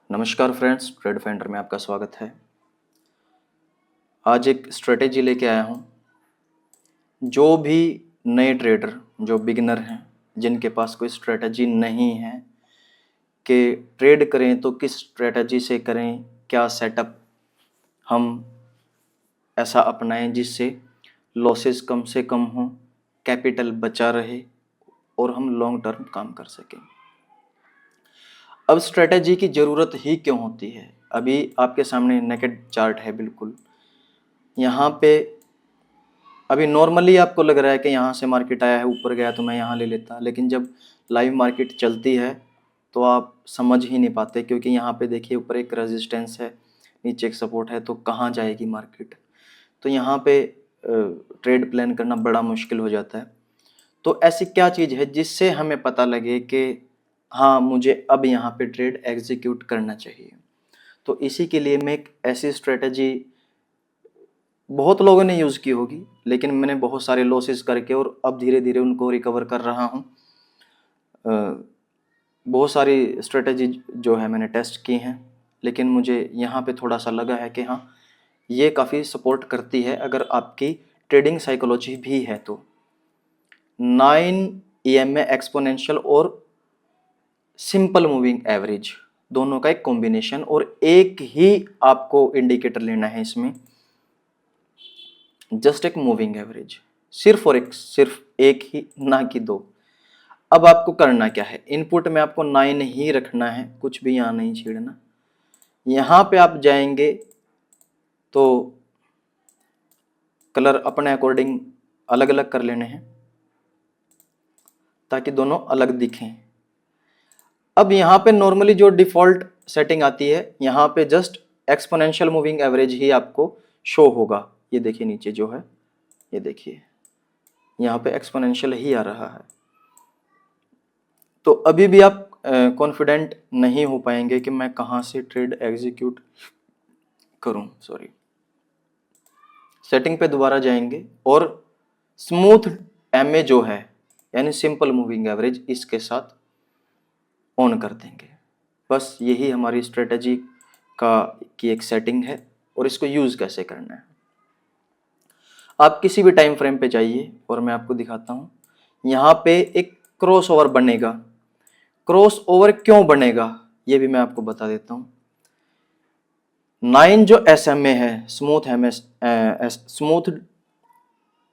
नमस्कार friends, trade finder में आपका स्वागत है। आज एक स्ट्रेटेजी लेके आया हूँ। जो भी नए ट्रेडर, जो बिगिनर हैं, जिनके पास कोई स्ट्रेटेजी नहीं है कि ट्रेड करें तो किस स्ट्रेटेजी से करें, क्या सेटअप हम ऐसा अपनाएं जिससे लॉसेस कम से कम हों, कैपिटल बचा रहे और हम लॉन्ग टर्म काम कर सकें। अब स्ट्रेटेजी की ज़रूरत ही क्यों होती है? अभी आपके सामने नेकेड चार्ट है। बिल्कुल यहाँ पे अभी नॉर्मली आपको लग रहा है कि यहाँ से मार्केट आया है, ऊपर गया तो मैं यहाँ ले लेता, लेकिन जब लाइव मार्केट चलती है तो आप समझ ही नहीं पाते, क्योंकि यहाँ पे देखिए ऊपर एक रेजिस्टेंस है, नीचे एक सपोर्ट है, तो कहाँ जाएगी मार्केट। तो यहाँ पे ट्रेड प्लान करना बड़ा मुश्किल हो जाता है। तो ऐसी क्या चीज़ है जिससे हमें पता लगे कि हाँ, मुझे अब यहाँ पे ट्रेड एग्जीक्यूट करना चाहिए। तो इसी के लिए मैं एक ऐसी स्ट्रेटजी बहुत लोगों ने यूज़ की होगी, लेकिन मैंने बहुत सारे लॉसेस करके और अब धीरे धीरे उनको रिकवर कर रहा हूँ। बहुत सारी स्ट्रेटजी जो है मैंने टेस्ट की हैं, लेकिन मुझे यहाँ पे थोड़ा सा लगा है कि हाँ, ये काफ़ी सपोर्ट करती है अगर आपकी ट्रेडिंग साइकोलॉजी भी है तो। 9 EMA एक्सपोनेंशियल और सिंपल मूविंग एवरेज दोनों का एक कॉम्बिनेशन, और एक ही आपको इंडिकेटर लेना है इसमें, जस्ट एक मूविंग एवरेज, सिर्फ एक ही, ना कि दो। अब आपको करना क्या है? इनपुट में आपको 9 ही रखना है, कुछ भी यहाँ नहीं छेड़ना। यहाँ पे आप जाएंगे तो कलर अपने अकॉर्डिंग अलग अलग कर लेने हैं ताकि दोनों अलग दिखें। अब यहाँ पे नॉर्मली जो डिफ़ॉल्ट सेटिंग आती है, यहाँ पे जस्ट एक्सपोनेंशियल मूविंग एवरेज ही आपको शो होगा। ये देखिए नीचे जो है, ये देखिए यहाँ पे एक्सपोनेंशियल ही आ रहा है। तो अभी भी आप कॉन्फिडेंट नहीं हो पाएंगे कि मैं कहाँ से ट्रेड एग्जीक्यूट करूं। सॉरी, सेटिंग पे दोबारा जाएंगे और स्मूथ एमए जो है, यानी सिंपल मूविंग एवरेज, इसके साथ ऑन कर देंगे। बस यही हमारी स्ट्रेटजी की एक सेटिंग है, और इसको यूज़ कैसे करना है। आप किसी भी टाइम फ्रेम पे जाइए और मैं आपको दिखाता हूँ। यहाँ पे एक क्रॉस ओवर बनेगा। क्रॉस ओवर क्यों बनेगा ये भी मैं आपको बता देता हूँ। 9 जो SMA है, स्मूथ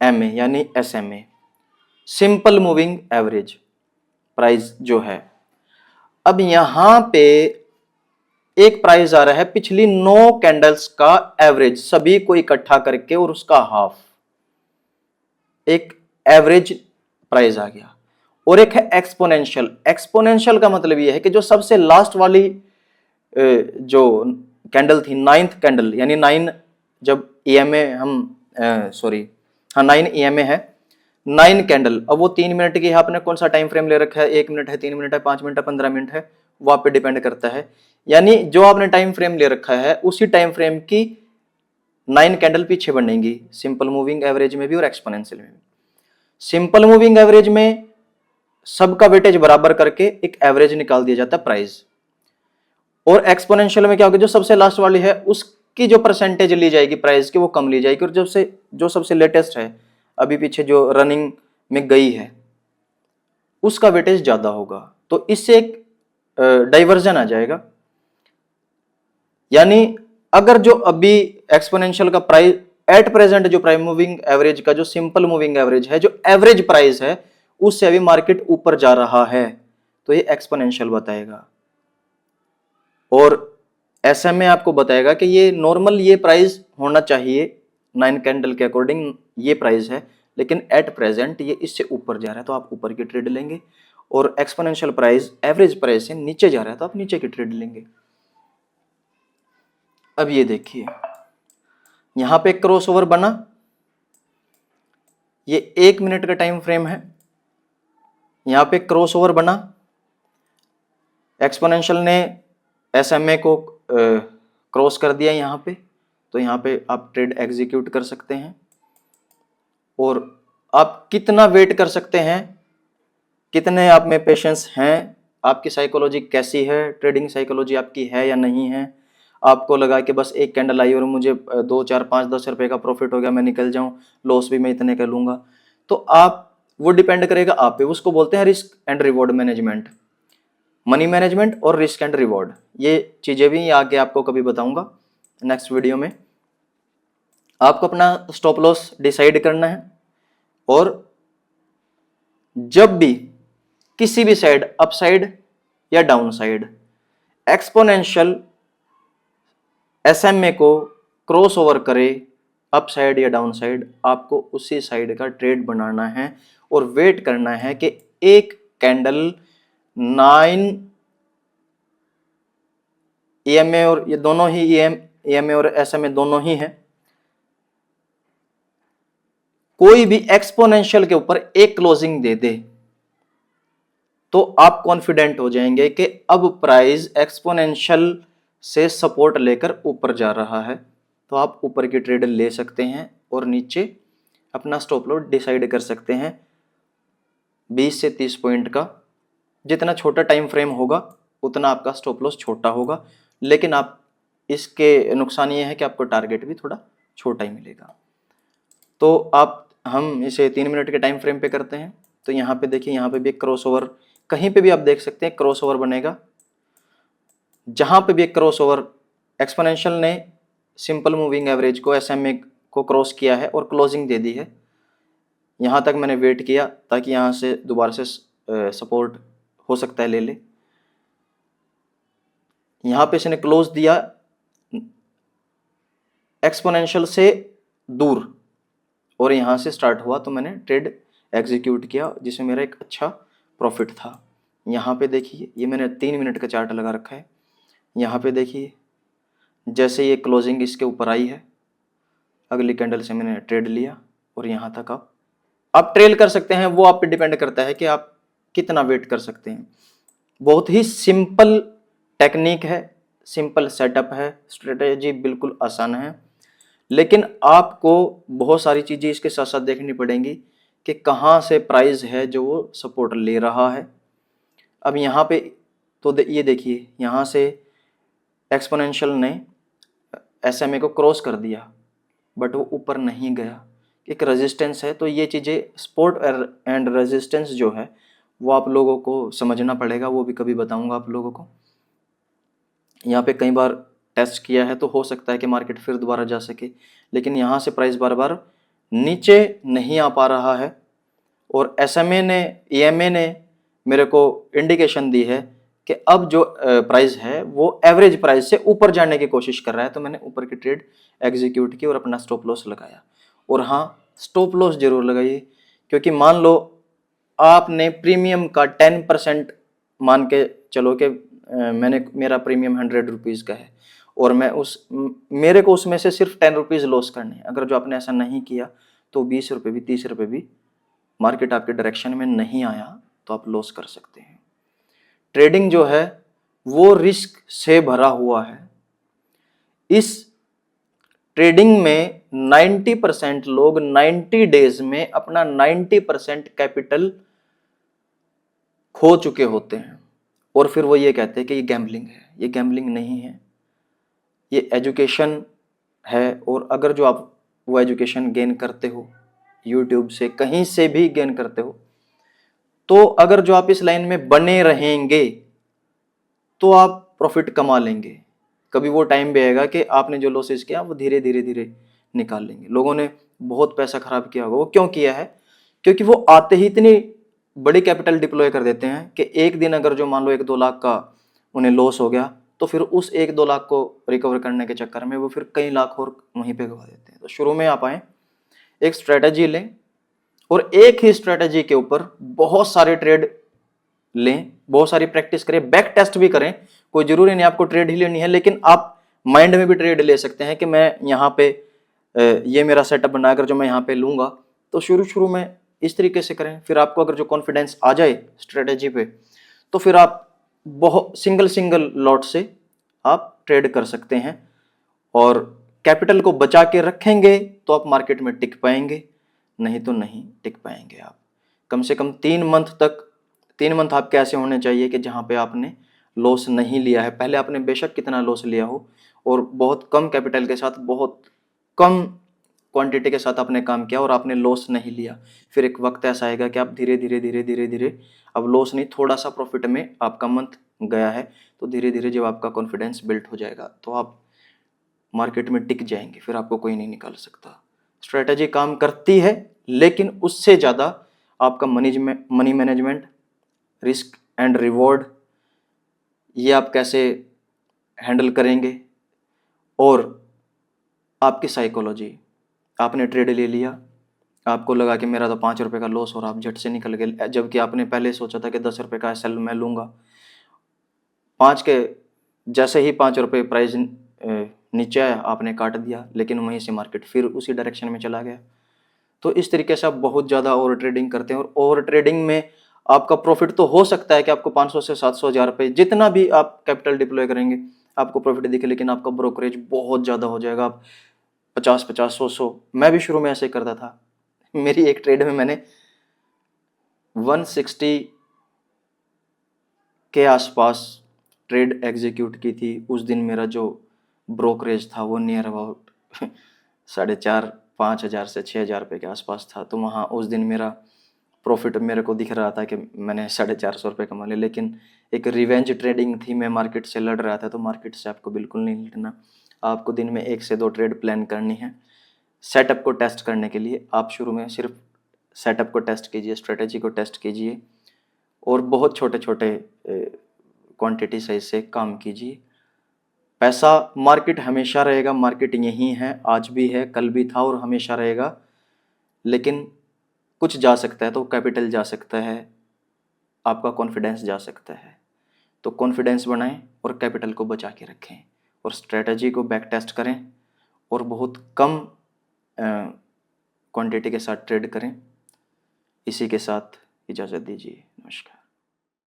MA यानी SMA, simple moving average price जो है। अब यहाँ पे एक प्राइस आ रहा है पिछली 9 कैंडल्स का एवरेज, सभी को इकट्ठा करके और उसका हाफ, एक एवरेज प्राइस आ गया। और एक है एक्सपोनेंशियल। एक्सपोनेंशियल का मतलब यह है कि जो सबसे लास्ट वाली जो कैंडल थी, 9th कैंडल, यानी 9 जब EMA हाँ 9 EMA है, 9 कैंडल। अब वो 3 मिनट की है, आपने कौन सा टाइम फ्रेम ले रखा है, 1 मिनट है, 3 मिनट है, 5 मिनट है, 15 मिनट है, वो आप पे डिपेंड करता है। यानी जो आपने टाइम फ्रेम ले रखा है उसी टाइम फ्रेम की 9 कैंडल पीछे बनेंगी, सिंपल मूविंग एवरेज में भी और एक्सपोनेंशियल में भी। सिंपल मूविंग एवरेज में सबका वेटेज बराबर करके एक एवरेज निकाल दिया जाता है प्राइस, और एक्सपोनेंशियल में क्या होगा, जो सबसे लास्ट वाली है उसकी जो परसेंटेज ली जाएगी प्राइस की वो कम ली जाएगी, और जो सबसे लेटेस्ट है, अभी पीछे जो रनिंग में गई है, उसका वेटेज ज्यादा होगा। तो इससे एक डाइवर्जन आ जाएगा। यानी अगर जो अभी एक्सपोनेंशियल का प्राइस एट प्रेजेंट, जो प्राइम मूविंग एवरेज का जो सिंपल मूविंग एवरेज है, जो एवरेज प्राइस है, उससे अभी मार्केट ऊपर जा रहा है, तो ये एक्सपोनेंशियल बताएगा। और SMA आपको बताएगा कि ये नॉर्मल ये प्राइस होना चाहिए 9 कैंडल के अकॉर्डिंग, ये प्राइस है, लेकिन एट प्रेजेंट ये इससे ऊपर जा रहा है तो आप ऊपर की ट्रेड लेंगे, और एक्सपोनेंशियल प्राइस एवरेज प्राइस से नीचे जा रहा है तो आप नीचे की ट्रेड लेंगे। अब ये देखिए, यहां पे क्रॉस ओवर बना, ये 1 मिनट का टाइम फ्रेम है, यहां पे क्रॉस ओवर बना, एक्सपोनेंशियल ने SMA को क्रॉस कर दिया यहाँ पे, तो यहाँ पे आप ट्रेड एग्जीक्यूट कर सकते हैं। और आप कितना वेट कर सकते हैं, कितने आप में पेशेंस हैं, आपकी साइकोलॉजी कैसी है, ट्रेडिंग साइकोलॉजी आपकी है या नहीं है। आपको लगा कि बस एक कैंडल आई और मुझे 2 4 5 10 रुपए का प्रॉफिट हो गया, मैं निकल जाऊं, लॉस भी मैं इतने का लूंगा, तो आप, वो डिपेंड करेगा आप पे। उसको बोलते हैं risk and reward management, money management और रिस्क एंड रिवॉर्ड। ये चीजें भी आगे आपको कभी बताऊंगा नेक्स्ट वीडियो में। आपको अपना स्टॉप लॉस डिसाइड करना है, और जब भी किसी भी साइड, अपसाइड या डाउन साइड, एक्सपोनेंशियल एसएमए को क्रॉस ओवर करे अप साइड या डाउन साइड, आपको उसी साइड का ट्रेड बनाना है और वेट करना है कि एक कैंडल 9 ईएमए, और ये दोनों ही ईएमए और एसएमए दोनों ही है, कोई भी एक्सपोनेंशियल के ऊपर एक क्लोजिंग दे दे तो आप कॉन्फिडेंट हो जाएंगे कि अब प्राइस एक्सपोनेंशियल से सपोर्ट लेकर ऊपर जा रहा है, तो आप ऊपर की ट्रेड ले सकते हैं और नीचे अपना स्टॉप लॉस डिसाइड कर सकते हैं 20 से 30 पॉइंट का। जितना छोटा टाइम फ्रेम होगा उतना आपका स्टॉप लॉस छोटा होगा, लेकिन आप, इसके नुकसान ये है कि आपको टारगेट भी थोड़ा छोटा ही मिलेगा। तो हम इसे 3 मिनट के टाइम फ्रेम पे करते हैं। तो यहाँ पे देखिए, यहाँ पे भी एक क्रॉस ओवर, कहीं पे भी आप देख सकते हैं क्रॉस ओवर बनेगा। जहां पे भी एक क्रॉस ओवर, एक्सपोनेंशियल ने सिंपल मूविंग एवरेज को, एसएमए को क्रॉस किया है और क्लोजिंग दे दी है। यहां तक मैंने वेट किया ताकि यहां से दोबारा से सपोर्ट हो सकता है ले ले। यहां पे इसने क्लोज दिया एक्सपोनेंशियल से दूर और यहां से स्टार्ट हुआ, तो मैंने ट्रेड एग्जीक्यूट किया जिसमें मेरा एक अच्छा प्रॉफिट था। यहाँ पे देखिए, ये मैंने 3 मिनट का चार्ट लगा रखा है। यहाँ पे देखिए, जैसे ये क्लोजिंग इसके ऊपर आई है, अगली कैंडल से मैंने ट्रेड लिया और यहाँ तक आप ट्रेल कर सकते हैं। वो आप पे डिपेंड करता है कि आप कितना वेट कर सकते हैं। बहुत ही सिंपल टेक्निक है, सिंपल सेटअप है, स्ट्रेटेजी बिल्कुल आसान है, लेकिन आपको बहुत सारी चीज़ें इसके साथ साथ देखनी पड़ेंगी कि कहाँ से प्राइस है जो वो सपोर्ट ले रहा है। अब यहाँ पे तो ये देखिए, यहाँ से एक्सपोनेंशियल ने एसएमए को क्रॉस कर दिया बट वो ऊपर नहीं गया, एक रेजिस्टेंस है। तो ये चीज़ें, सपोर्ट एंड रेजिस्टेंस जो है वो आप लोगों को समझना पड़ेगा, वो भी कभी बताऊंगा आप लोगों को। यहाँ पे कई बार टेस्ट किया है तो हो सकता है कि मार्केट फिर दोबारा जा सके, लेकिन यहाँ से प्राइस बार बार नीचे नहीं आ पा रहा है और एसएमए ने, ईएमए ने मेरे को इंडिकेशन दी है कि अब जो प्राइस है वो एवरेज प्राइस से ऊपर जाने की कोशिश कर रहा है। तो मैंने ऊपर की ट्रेड एग्जीक्यूट की और अपना स्टॉप लॉस लगाया। और हाँ, स्टॉप लॉस जरूर लगाइए, क्योंकि मान लो आपने प्रीमियम का 10% मान के चलो कि मेरा प्रीमियम 100 रुपीज़ का है और मेरे को उसमें से सिर्फ 10 रुपीज़ लॉस करने हैं। अगर जो आपने ऐसा नहीं किया तो 20 रुपये भी, 30 रुपये भी मार्केट आपके डायरेक्शन में नहीं आया तो आप लॉस कर सकते हैं। ट्रेडिंग जो है वो रिस्क से भरा हुआ है। इस ट्रेडिंग में 90% लोग 90 डेज में अपना 90% कैपिटल खो चुके होते हैं और फिर वो ये कहते हैं कि ये गैम्बलिंग है। ये गैम्बलिंग नहीं है, ये एजुकेशन है। और अगर जो आप वो एजुकेशन गेन करते हो, यूट्यूब से कहीं से भी गेन करते हो, तो अगर जो आप इस लाइन में बने रहेंगे तो आप प्रॉफिट कमा लेंगे। कभी वो टाइम भी आएगा कि आपने जो लॉसेस किया वो धीरे धीरे धीरे निकाल लेंगे। लोगों ने बहुत पैसा खराब किया होगा, वो क्यों किया है? क्योंकि वो आते ही इतनी बड़ी कैपिटल डिप्लॉय कर देते हैं कि एक दिन अगर जो मान लो 1-2 लाख का उन्हें लॉस हो गया तो फिर उस 1-2 लाख को रिकवर करने के चक्कर में वो फिर कई लाख और वहीं पे गवा देते हैं। तो शुरू में आप आए, एक स्ट्रेटजी लें और एक ही स्ट्रेटजी के ऊपर बहुत सारे ट्रेड लें, बहुत सारी प्रैक्टिस करें, बैक टेस्ट भी करें। कोई जरूरी नहीं आपको ट्रेड ही लेनी है, लेकिन आप माइंड में भी ट्रेड ले सकते हैं कि मैं यहाँ पे ये मेरा सेटअप बनाकर जो मैं यहाँ पे लूंगा। तो शुरू में इस तरीके से करें। फिर आपको अगर जो कॉन्फिडेंस आ जाए स्ट्रेटजी पे तो फिर आप बहुत सिंगल लॉट से आप ट्रेड कर सकते हैं और कैपिटल को बचा के रखेंगे तो आप मार्केट में टिक पाएंगे, नहीं तो नहीं टिक पाएंगे। आप कम से कम 3 मंथ तक 3 मंथ आपके ऐसे होने चाहिए कि जहाँ पे आपने लॉस नहीं लिया है। पहले आपने बेशक कितना लॉस लिया हो और बहुत कम कैपिटल के साथ, बहुत कम क्वांटिटी के साथ आपने काम किया और आपने लॉस नहीं लिया। फिर एक वक्त ऐसा आएगा कि आप धीरे धीरे धीरे धीरे धीरे, अब लॉस नहीं, थोड़ा सा प्रॉफिट में आपका मंथ गया है, तो धीरे धीरे जब आपका कॉन्फिडेंस बिल्ड हो जाएगा तो आप मार्केट में टिक जाएंगे, फिर आपको कोई नहीं निकाल सकता। स्ट्रेटजी काम करती है, लेकिन उससे ज़्यादा आपका money management, risk and reward, ये आप कैसे हैंडल करेंगे, और आपकी साइकोलॉजी। आपने ट्रेड ले लिया, आपको लगा कि मेरा तो 5 रुपये का लॉस और आप झट से निकल गए, जबकि आपने पहले सोचा था कि 10 रुपये का सेल मैं लूँगा। 5 के जैसे ही 5 रुपये प्राइस नीचे आया, आपने काट दिया, लेकिन वहीं से मार्केट फिर उसी डायरेक्शन में चला गया। तो इस तरीके से आप बहुत ज़्यादा ओवर ट्रेडिंग करते हैं, और ओवर ट्रेडिंग में आपका प्रॉफिट तो हो सकता है कि आपको 500 से 700 हज़ार रुपये, जितना भी आप कैपिटल डिप्लॉय करेंगे आपको प्रॉफिट दिखे, लेकिन आपका ब्रोकरेज बहुत ज़्यादा हो जाएगा। आप 50-50, 100-100, मैं भी शुरू में ऐसे करता था। मेरी एक ट्रेड में मैंने 160 के आसपास ट्रेड एग्जीक्यूट की थी। उस दिन मेरा जो ब्रोकरेज था वो नियर अबाउट 4,500-5,000 से 6,000 रुपये के आसपास था। तो वहाँ उस दिन मेरा प्रॉफिट मेरे को दिख रहा था कि मैंने 450 रुपये कमा लिए, लेकिन एक रिवेंज ट्रेडिंग थी, मैं मार्केट से लड़ रहा था। तो मार्केट से आपको बिल्कुल नहीं लड़ना, आपको दिन में 1 से 2 ट्रेड प्लान करनी है। सेटअप को टेस्ट करने के लिए आप शुरू में सिर्फ सेटअप को टेस्ट कीजिए, स्ट्रेटेजी को टेस्ट कीजिए, और बहुत छोटे छोटे क्वांटिटी साइज से काम कीजिए। पैसा, मार्केट हमेशा रहेगा, मार्केट यही है, आज भी है, कल भी था और हमेशा रहेगा। लेकिन कुछ जा सकता है, तो कैपिटल जा सकता है, आपका कॉन्फिडेंस जा सकता है। तो कॉन्फिडेंस बनाएं और कैपिटल को बचा के रखें, और स्ट्रेटजी को बैक टेस्ट करें, और बहुत कम क्वांटिटी के साथ ट्रेड करें। इसी के साथ इजाज़त दीजिए। नमस्कार।